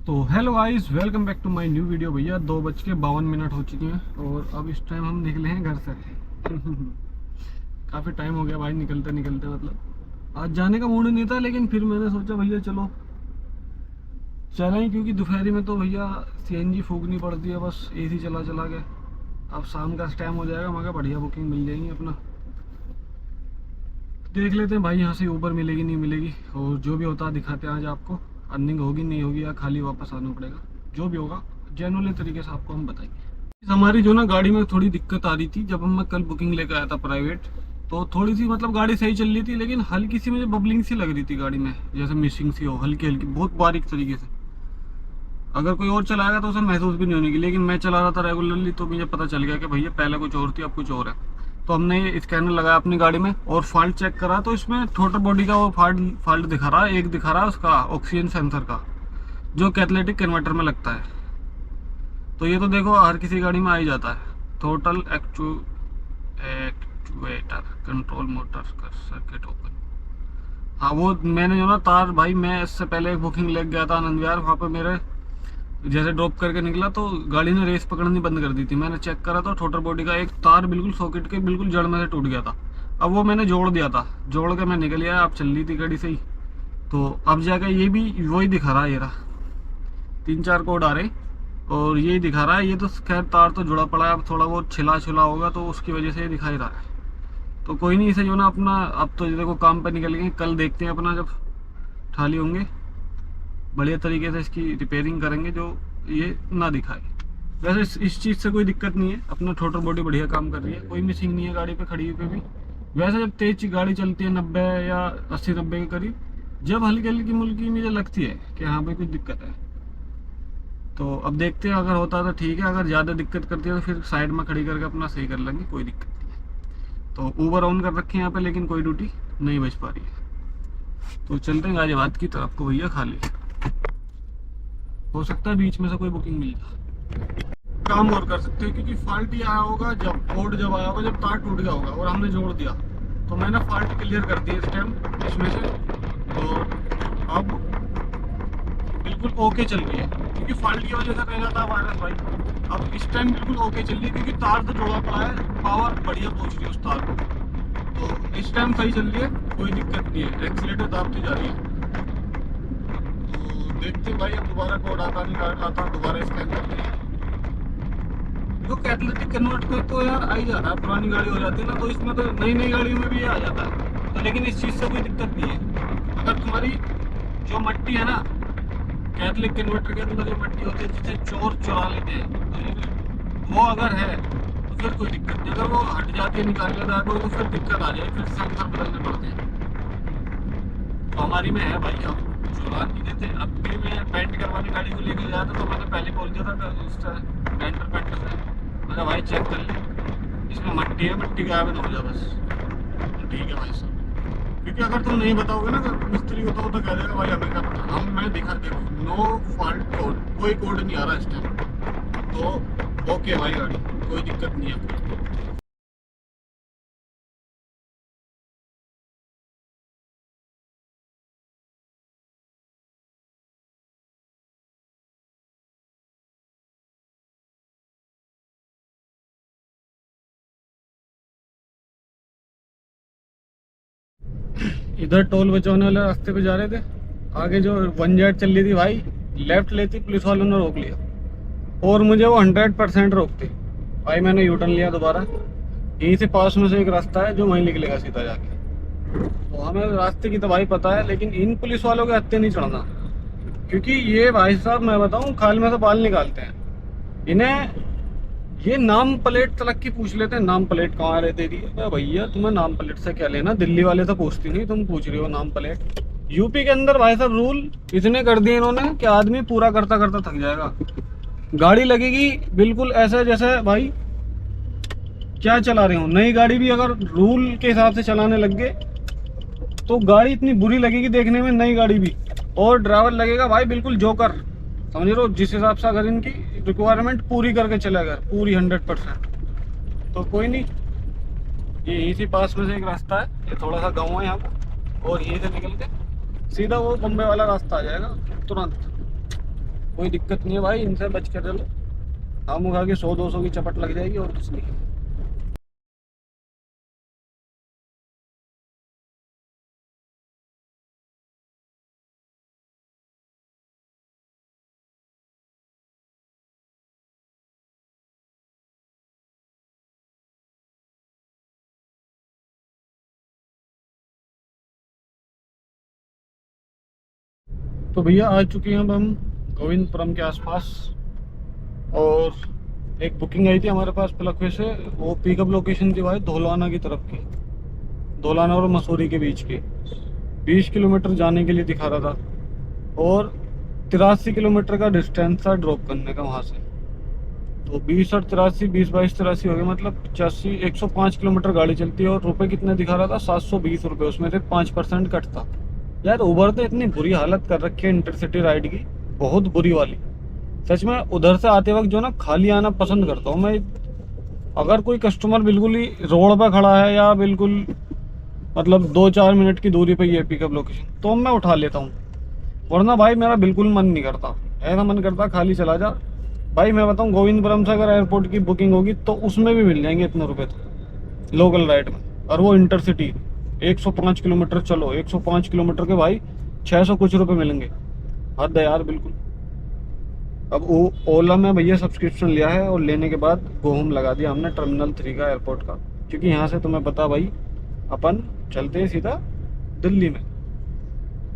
तो hello guys, welcome back to my new video. भैया 2:52 हो चुके हैं और अब इस टाइम हम निकले हैं घर से। काफ़ी टाइम हो गया भाई, निकलते निकलते मतलब आज जाने का मूड नहीं था, लेकिन फिर मैंने सोचा भैया चलो चलें, क्योंकि दोपहरी में तो भैया सीएनजी फूकनी पड़ती है, बस एसी चला चला के। अब शाम का टाइम हो जाएगा, मगर बढ़िया बुकिंग मिल जाएगी अपना। देख लेते हैं भाई, यहाँ से ऊबर मिलेगी नहीं मिलेगी, और जो भी होता है दिखाते हैं आज आपको। अर्निंग होगी नहीं होगी या खाली वापस आना पड़ेगा, जो भी होगा जेन्युइन तरीके से आपको हम बताएंगे। हमारी जो ना गाड़ी में थोड़ी दिक्कत आ रही थी, जब हम मैं कल बुकिंग लेकर आया था प्राइवेट, तो थोड़ी सी मतलब गाड़ी सही चल रही थी, लेकिन हल्की सी मुझे बबलिंग सी लग रही थी गाड़ी में, जैसे मिसिंग सी हो, हल्की हल्की, बहुत बारीक तरीके से। अगर कोई और चलाएगा तो उसे महसूस भी नहीं होने की, लेकिन मैं चला रहा था रेगुलरली, तो मुझे पता चल गया कि भैया पहले कुछ और थी अब कुछ और है। तो हमने स्कैनर लगाया अपनी गाड़ी में और फॉल्ट चेक करा, तो इसमें थ्रोटल बॉडी का वो फॉल्ट दिखा रहा है। एक दिखा रहा है उसका ऑक्सीजन सेंसर का, जो कैटालिटिक कन्वर्टर में लगता है। तो ये तो देखो हर किसी गाड़ी में आ ही जाता है। टोटल एक्चुएटर कंट्रोल मोटर का सर्किट ओपन। हाँ, वो मैंने जो ना तार, भाई मैं इससे पहले एक बुकिंग ले गया था आनंद विहार, वहाँ पे मेरे जैसे ड्रॉप करके निकला तो गाड़ी ने रेस पकड़नी बंद कर दी थी। मैंने चेक करा तो टोटल बॉडी का एक तार बिल्कुल सॉकेट के बिल्कुल जड़ में से टूट गया था। अब वो मैंने जोड़ दिया था, जोड़ के मैं निकल आया, अब चल रही थी गाड़ी सही। तो अब जाकर ये भी वही दिखा रहा है, ये रहा 3-4 कोड आ रहे और यही दिखा रहा है। ये तो खैर तार तो जुड़ा पड़ा है, अब थोड़ा बहुत छिला छुला होगा तो उसकी वजह से ये दिखा ही रहा है। तो कोई नहीं, इसे जो ना अपना, अब तो देखो काम पे निकल गए, कल देखते हैं अपना जब खाली होंगे बढ़िया तरीके से इसकी रिपेयरिंग करेंगे, जो ये ना दिखाए। वैसे इस चीज़ से कोई दिक्कत नहीं है, अपना टोटल बॉडी बढ़िया काम कर रही है, कोई मिसिंग नहीं है गाड़ी पे खड़ी हुई पे भी। वैसे जब तेज गाड़ी चलती है 90 या 80-90 के करीब, जब हल्की हल्की मुल्की मुझे लगती है कि हाँ भाई कुछ दिक्कत है। तो अब देखते हैं, अगर होता है तो ठीक है, अगर ज़्यादा दिक्कत करती है तो फिर साइड में खड़ी करके अपना सही कर लेंगे, कोई दिक्कत नहीं है। तो ऊबर ऑन कर रखे हैं यहाँ पे, लेकिन कोई ड्यूटी नहीं बच पा रही है। तो चलते हैं गाजियाबाद की तरफ को भैया, खाली हो सकता है बीच में से कोई बुकिंग मिल जाए। काम और कर सकते हो, क्योंकि फॉल्ट ही आया होगा जब कोड जब आया होगा, जब तार टूट गया होगा और हमने जोड़ दिया, तो मैंने फॉल्ट क्लियर कर दिया इस टाइम इसमें से। तो अब बिल्कुल ओके चल रही है, क्योंकि फॉल्ट की वजह से रह जाता है वायरस भाई। अब इस टाइम बिल्कुल ओके चल रही है, क्योंकि तार तो जोड़ा पड़ा है, पावर बढ़िया पहुंच रही है उस तार को। तो इस टाइम सही चल रही है, कोई दिक्कत नहीं है, एक्सीलेटर दाबती जा रही है। तो देखते हैं भाई, अब दोबारा कोड आता नहीं आता, दोबारा स्कैन करते हैं। जो कैटालिटिक कन्वर्टर तो यार आ ही जाता है, पुरानी गाड़ी हो जाती है ना, तो इसमें तो नई नई गाड़ियों में भी ये आ जाता है। तो लेकिन इस चीज़ से कोई दिक्कत नहीं है। अगर तुम्हारी जो मट्टी है ना, कैटालिटिक कन्वर्टर के अंदर जो मट्टी होती है जिसे चोर चुरा लेते हैं, वो अगर है तो फिर कोई दिक्कत नहीं। अगर वो हट जाती है, निकाल लेता है तो फिर दिक्कत आ जाए, फिर सेंसर बदलने पड़ते हैं। तो हमारी में है भाई, हम चुरा नहीं देते। अब भी मैं पेंट करवाने गाड़ी को लेकर गया था, तो मैंने पहले बोल दिया था पेंटर से, मैंने भाई चेक कर ले, इसमें मट्टी है, मट्टी गायब है तो हो जा बस। तो ठीक है भाई साहब, क्योंकि अगर तुम नहीं बताओगे ना, अगर मिस्त्री होता हो तो कह देगा भाई हमें क्या पता। हम मैं दिखा देखो, नो फॉल्ट कोड, कोई कोड नहीं आ रहा इस टाइम। तो ओके भाई, गाड़ी कोई दिक्कत नहीं है। इधर टोल बचाने वाले रास्ते पे जा रहे थे, आगे जो 1 चल रही थी भाई, लेफ्ट लेती, पुलिस वालों ने रोक लिया और मुझे वो 100% रोकते। भाई मैंने यू टर्न लिया दोबारा, यहीं से पास में से एक रास्ता है जो वहीं निकलेगा सीधा जाके। तो हमें रास्ते की तो भाई पता है, लेकिन इन पुलिस वालों के हत्थे नहीं चढ़ना, क्योंकि ये भाई साहब मैं बताऊं खाल में से बाल निकालते हैं। इन्हें ये नाम प्लेट तलक की पूछ लेते हैं, नाम प्लेट कहाँ है तेरी। भैया तुम्हें नाम प्लेट से क्या लेना, दिल्ली वाले तो पूछती नहीं, तुम पूछ रही हो नाम प्लेट। यूपी के अंदर भाई साहब रूल इतने कर दिए इन्होंने कि आदमी पूरा करता करता थक जाएगा। गाड़ी लगेगी बिल्कुल ऐसे जैसे भाई क्या चला रहे हो। नई गाड़ी भी अगर रूल के हिसाब से चलाने लग गए तो गाड़ी इतनी बुरी लगेगी देखने में, नई गाड़ी भी। और ड्राइवर लगेगा भाई बिल्कुल जोकर, समझ रहे हो, जिस हिसाब से अगर इनकी रिक्वायरमेंट पूरी करके चलेगा पूरी 100%। तो कोई नहीं, ये इसी पास में से एक रास्ता है, ये थोड़ा सा गाँव है यहाँ पर, और यहीं से निकल के सीधा वो बम्बे वाला रास्ता आ जाएगा तुरंत। कोई दिक्कत नहीं है भाई, इनसे बच कर चलो। हम खा के 100-200 की चपट लग जाएगी और कुछ नहीं। तो भैया आ चुके हैं अब हम गोविंदपुरम के आसपास। और एक बुकिंग आई थी हमारे पास पलकवे से, वो पिकअप लोकेशन थी भाई धौलाना की तरफ की, धौलाना और मसूरी के बीच की। 20 किलोमीटर जाने के लिए दिखा रहा था और 83 किलोमीटर का डिस्टेंस था ड्रॉप करने का वहाँ से। तो 20 और 83, 20, 22, 83 हो गए, मतलब 85, 105 किलोमीटर गाड़ी चलती है। और रुपए कितने दिखा रहा था? 720 रुपये। उसमें से 5% कट था। यार उबर तो इतनी बुरी हालत कर रखी है इंटरसिटी राइड की, बहुत बुरी वाली। सच में उधर से आते वक्त जो ना खाली आना पसंद करता हूँ मैं। अगर कोई कस्टमर बिल्कुल ही रोड पर खड़ा है या बिल्कुल मतलब 2-4 मिनट की दूरी पे ये पिकअप लोकेशन, तो मैं उठा लेता हूँ। वरना भाई मेरा बिल्कुल मन नहीं करता, ऐसा मन करता खाली चला जा। भाई मैं बताऊँ, गोविंदपुरम से अगर एयरपोर्ट की बुकिंग होगी तो उसमें भी मिल जाएंगे इतने रुपए तो, लोकल राइड में। और वो इंटरसिटी 105 किलोमीटर चलो, 105 किलोमीटर के भाई 600 कुछ रुपए मिलेंगे। हद है यार बिल्कुल। अब वो ओला में भैया सब्सक्रिप्शन लिया है और लेने के बाद गोहम लगा दिया हमने टर्मिनल 3 का एयरपोर्ट का। क्योंकि यहाँ से तुम्हें पता भाई, अपन चलते हैं सीधा दिल्ली में,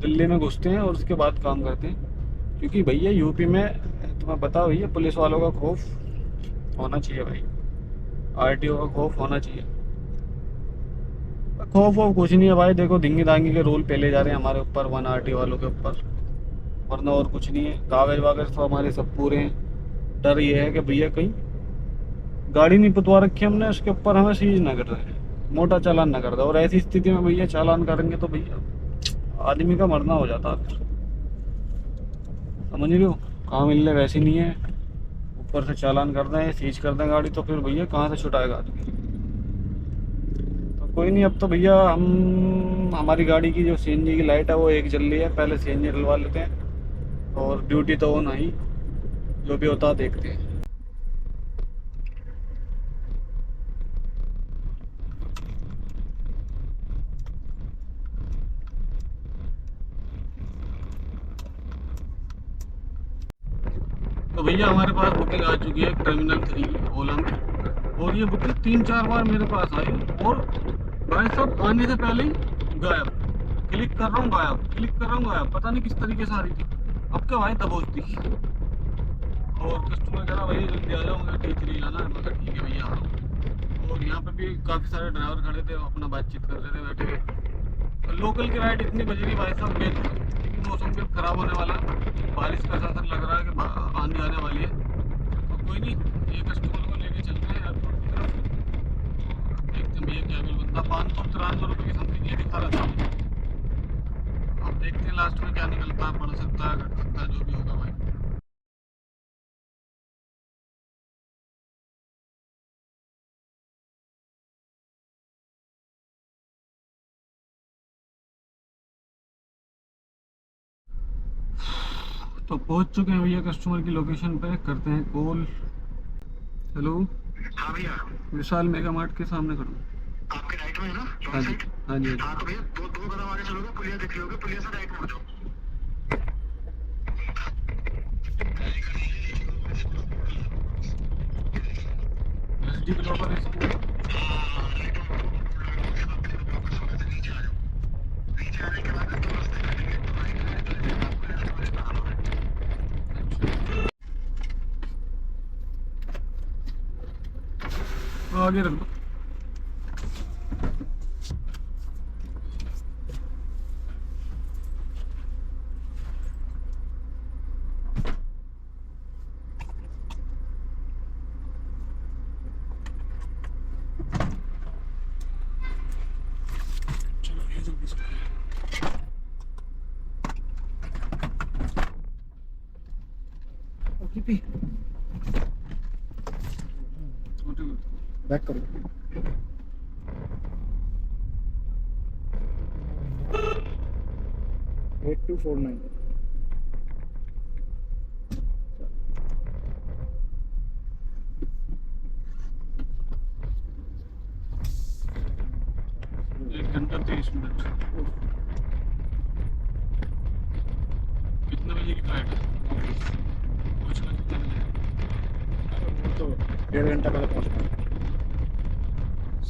दिल्ली में घुसते हैं और उसके बाद काम करते हैं। क्योंकि भैया यूपी में तुम्हें पता भैया पुलिस वालों का खौफ होना चाहिए भाई, आरटीओ का खौफ होना चाहिए। खौफ वौफ कुछ नहीं है भाई, देखो धिंगी दांगी के रूल पहले जा रहे हैं हमारे ऊपर, 1 RT वालों के ऊपर। वरना और कुछ नहीं है, कागज वागज तो हमारे सब पूरे हैं। डर ये है कि भैया कहीं गाड़ी नहीं पुतवा रखी हमने, उसके ऊपर हमें सीज ना कर रहे हैं, मोटा चालान ना कर दे। और ऐसी स्थिति में भैया चालान करेंगे तो भैया आदमी का मरना हो जाता है फिर। समझ रहे हो, कहाँ मिलने वैसे नहीं है, ऊपर से चालान कर दें, सीज कर दें गाड़ी, तो फिर भैया कहाँ से छुटाएगा आदमी। तो कोई नहीं, अब तो भैया हम हमारी गाड़ी की जो सीएनजी की लाइट है वो एक जल रही है, पहले सीएनजी डलवा लेते हैं। और ड्यूटी तो ऑन ही, जो भी होता है देखते हैं। तो भैया हमारे पास बुकिंग आ चुकी है टर्मिनल 3 ओला में। और ये बुकिंग 3-4 बार मेरे पास आई और भाई साहब आने से पहले ही गायब। क्लिक कर रहा हूँ गायब, क्लिक कर रहा हूँ गायब, पता नहीं किस तरीके से आ रही थी। अब क्या भाई दबोचती। और कस्टमर कह रहा भैया जल्दी आ जाओ, मुझे टीच नहीं जाना है। मैं कहा ठीक है भैया आ रहा हूँ। और यहाँ पे भी काफ़ी सारे ड्राइवर खड़े थे, अपना बातचीत कर रहे थे बैठे हुए। लोकल की राइड इतनी बज रही भाई साहब बेच, क्योंकि मौसम भी अब खराब होने वाला है, बारिश का ऐसा लग रहा है कि आंधी आने वाली है। तो कोई नहीं, ये कस्टमर को लेके चलते हैं एयरपोर्ट की तरफ। देखते हैं भैया क्या बिल बनता। 593 रुपये की समथिंग ये दिखा रहा था। अब देखते हैं लास्ट में क्या निकलता है, बढ़ सकता है घट सकता है, जो भी होगा भाई। तो पहुंच चुके हैं भैया कस्टमर की लोकेशन पे, करते हैं कॉल। हेलो। हाँ भैया, विशाल मेगा मार्ट के सामने खड़ा हूँ। आपके राइट में है ना हाँ लॉन्ग जी, साइड। हाँ जी, हाँ हाँ तो भैया दो दो कदम आगे चलोगे, पुलिया दिख रही होगी, पुलिया से राइट मुड़ जाओ। जी। SD global school. हाँ राइट में आपके ब्लॉक सामने से नीचे आ जाओ। नीचे आने के बाद दो रास्ते कटेंगे, तो राइट है तो लेफ्ट आपको लेना तो लेफ्ट आना है। तो आगे रख दो। चलो भैया जल्दी से। ओटीपी बैक करो। 8249। मिनट। कितने बजे की फ्लाइट है? पहुंचना कितने बजे? वो तो 1.5 घंटा पहले पहुंचना।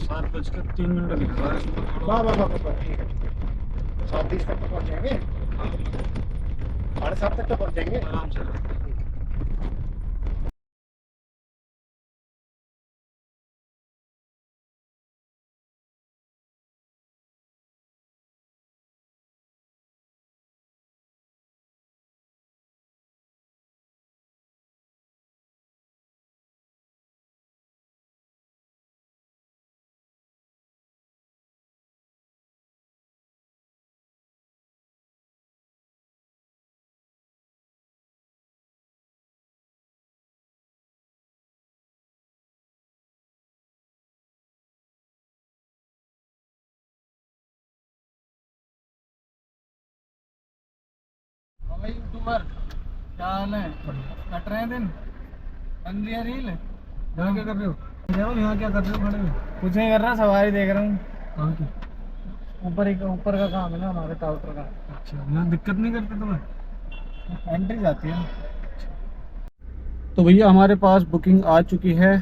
7:03 दिखा रहा है इसमें थोड़ा। वाह ठीक है, 7:20 तक तो पहुंच जाएंगे, 7:30 तक तो पहुंच जाएंगे। आराम से। भाई यूट्यूबर क्या हाल है? कट रहे हैं दिन, बन रही है रील। यहाँ क्या कर रहे हो? जाओ, यहाँ क्या कर रहे हो खड़े हुए? कुछ नहीं कर रहा, सवारी देख रहा हूँ। कहाँ की? ऊपर का काम है ना हमारे टाउटर का। अच्छा, यहाँ दिक्कत नहीं करते तुम्हें? एंट्री जाती है। तो भैया हमारे पास बुकिंग आ चुकी है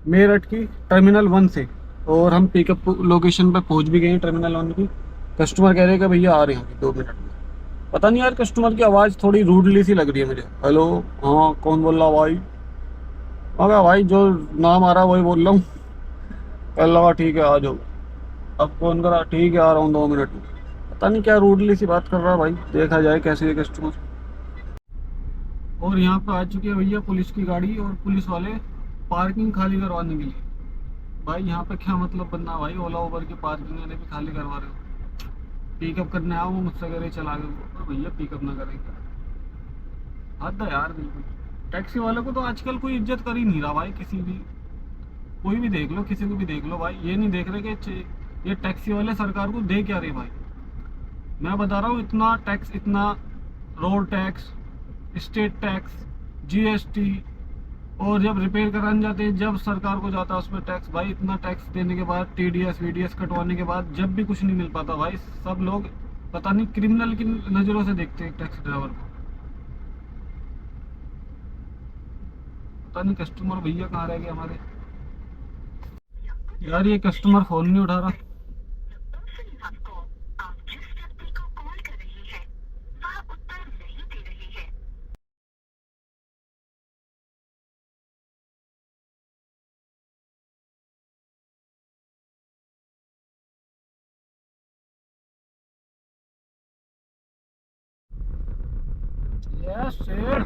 मेरठ की टर्मिनल 1 से, और हम पिकअप लोकेशन पे पहुंच भी गए हैं टर्मिनल 1 की। कस्टमर कह रहे हैं कि भैया आ रहे हैं 2 मिनट में। पता नहीं यार, कस्टमर की आवाज़ थोड़ी रूडली सी लग रही है मुझे। हेलो, हाँ कौन बोल रहा भाई? मगर भाई जो नाम आ रहा है वही बोल रहा हूँ। कल लगा ठीक है आ जाओ, अब फोन करा ठीक है आ रहा हूँ 2 मिनट में। पता नहीं क्या रूडली सी बात कर रहा है भाई, देखा जाए कैसे है कस्टमर। और यहाँ पे आ चुकी है भैया पुलिस की गाड़ी और पुलिस वाले पार्किंग खाली करवाने के लिए। भाई यहाँ पे क्या मतलब बनना भाई, ओला उबर की पार्किंग वाले भी खाली करवा रहे हो। पिकअप करने आओ, मुझसे कह रहे चला गए, भैया पिकअप ना करेंगे। हद है यार बिल्कुल। टैक्सी वाले को तो आजकल कोई इज्जत कर ही नहीं रहा भाई, किसी भी, कोई भी देख लो, किसी को भी देख लो भाई, ये नहीं देख रहे कि ये टैक्सी वाले सरकार को दे क्या रहे भाई। मैं बता रहा हूँ, इतना टैक्स, इतना road tax, state tax, GST, और जब रिपेयर कराने जाते हैं जब सरकार को जाता है उसमें टैक्स। भाई इतना टैक्स देने के बाद, टीडीएस वीडीएस कटवाने के बाद जब भी कुछ नहीं मिल पाता भाई, सब लोग पता नहीं क्रिमिनल की नज़रों से देखते हैं टैक्सी ड्राइवर को। पता नहीं कस्टमर भैया कहाँ रह गए हमारे। यार ये कस्टमर फोन नहीं उठा रहा। Yes sir.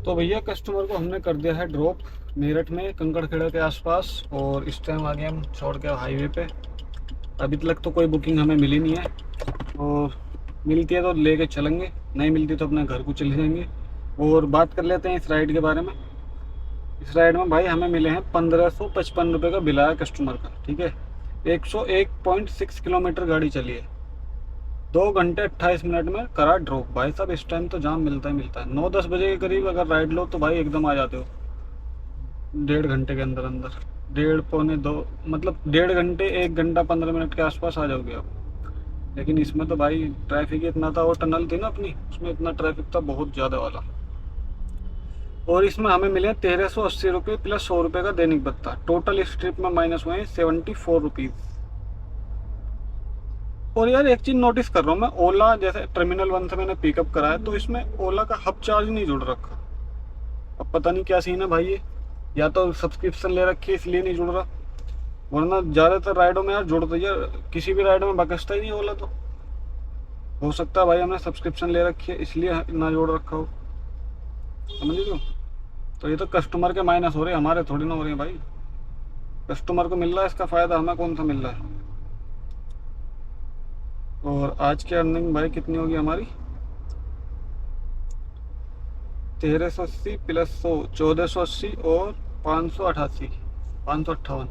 तो भैया कस्टमर को हमने कर दिया है ड्रॉप मेरठ में कंकड़खेड़ा के आसपास, और इस टाइम आ गए हम छोड़ के हाईवे पे। अभी तक तो कोई बुकिंग हमें मिली नहीं है, और मिलती है तो लेके चलेंगे, नहीं मिलती तो अपने घर को चले जाएंगे। और बात कर लेते हैं इस राइड के बारे में। इस राइड में भाई हमें मिले हैं 1555 रुपये का बिल आया कस्टमर का, ठीक है। 101.6 किलोमीटर गाड़ी चली है, 2 घंटे 28 मिनट में करा ड्रॉप। भाई साहब इस टाइम तो जाम मिलता ही मिलता है। 9-10 बजे के करीब अगर राइड लो तो भाई एकदम आ जाते हो 1.5 घंटे के अंदर अंदर, 1.5 पौने 2, मतलब 1.5 घंटे 1 घंटा 15 मिनट के आसपास आ जाओगे आप। लेकिन इसमें तो भाई ट्रैफिक इतना था, वो टनल थी ना अपनी, उसमें इतना ट्रैफिक था बहुत ज़्यादा वाला। और इसमें हमें मिले 1380 रुपये प्लस 100 रुपये का दैनिक भत्ता। टोटल इस ट्रिप में माइनस हुए 74 रुपीज़। और यार एक चीज़ नोटिस कर रहा हूँ मैं, ओला जैसे टर्मिनल 1 से मैंने पिकअप करा है तो इसमें ओला का हब चार्ज नहीं जुड़ रखा। अब पता नहीं क्या सीन है भाई, ये या तो सब्सक्रिप्शन ले रखी है इसलिए नहीं जुड़ रहा, वरना ज़्यादातर राइडों में यार जुड़ तो यार, किसी भी राइड में बकसता ही नहीं ओला। तो हो सकता है भाई हमने सब्सक्रिप्शन ले रखी है इसलिए ना जोड़ रखा हो, समझ लो। तो ये तो कस्टमर के माइनस हो रहे हैं, हमारे थोड़ी ना हो रहे हैं भाई। कस्टमर को मिल रहा है इसका फ़ायदा, हमें कौन सा मिल रहा है। और आज की अर्निंग भाई कितनी होगी हमारी, 1380 प्लस 100, 1480 और 588, 558,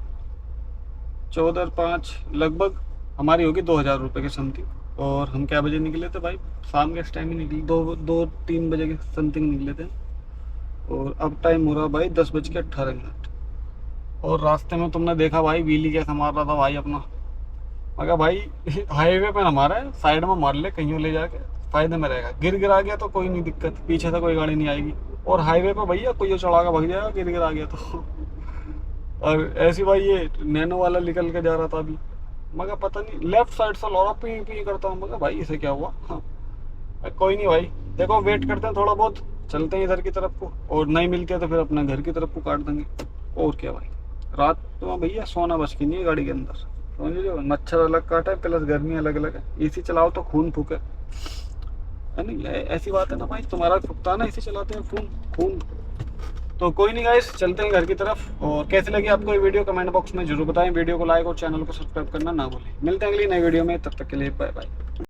14/5 लगभग हमारी होगी 2000 रुपये के समथिंग। और हम क्या बजे निकले थे भाई, शाम के टाइम ही निकले, 2-3 बजे के समथिंग निकले थे। और अब टाइम हो रहा भाई 10:18। और रास्ते में तुमने देखा भाई व्हीली कैसे मार रहा था भाई अपना। मगर भाई हाईवे पे ना मारा है, साइड में मार ले कहीं ले जाके, फायदे में रहेगा। गिरा गया तो कोई नहीं दिक्कत, पीछे से कोई गाड़ी नहीं आएगी। और हाईवे पे भैया कोई चढ़ा के भाग जाएगा गिरा गया तो। और ऐसी भाई ये नैनो वाला निकल के जा रहा था अभी, मगर पता नहीं लेफ्ट साइड से लौड़ा पी पी करता हूँ, मगर भाई इसे क्या हुआ। हाँ कोई नहीं भाई, देखो वेट करते हैं थोड़ा बहुत, चलते हैं इधर की तरफ को, और नहीं मिलती है तो फिर अपना घर की तरफ को काट देंगे। और क्या भाई, रात तो भैया सोना बच की नहीं है गाड़ी के अंदर, समझ लो। मच्छर अलग काटा है प्लस गर्मी अलग अलग है। एसी चलाओ तो खून फूके, है नहीं, ऐसी बात है ना भाई, तुम्हारा फुकता ना एसी चलाते हैं खून। तो कोई नहीं गाइस, चलते हैं घर की तरफ। और कैसे लगी आपको ये वीडियो कमेंट बॉक्स में जरूर बताएं। वीडियो को लाइक और चैनल को सब्सक्राइब करना ना भूलें। मिलते हैं अगली नई वीडियो में, तब तक के लिए बाय बाय।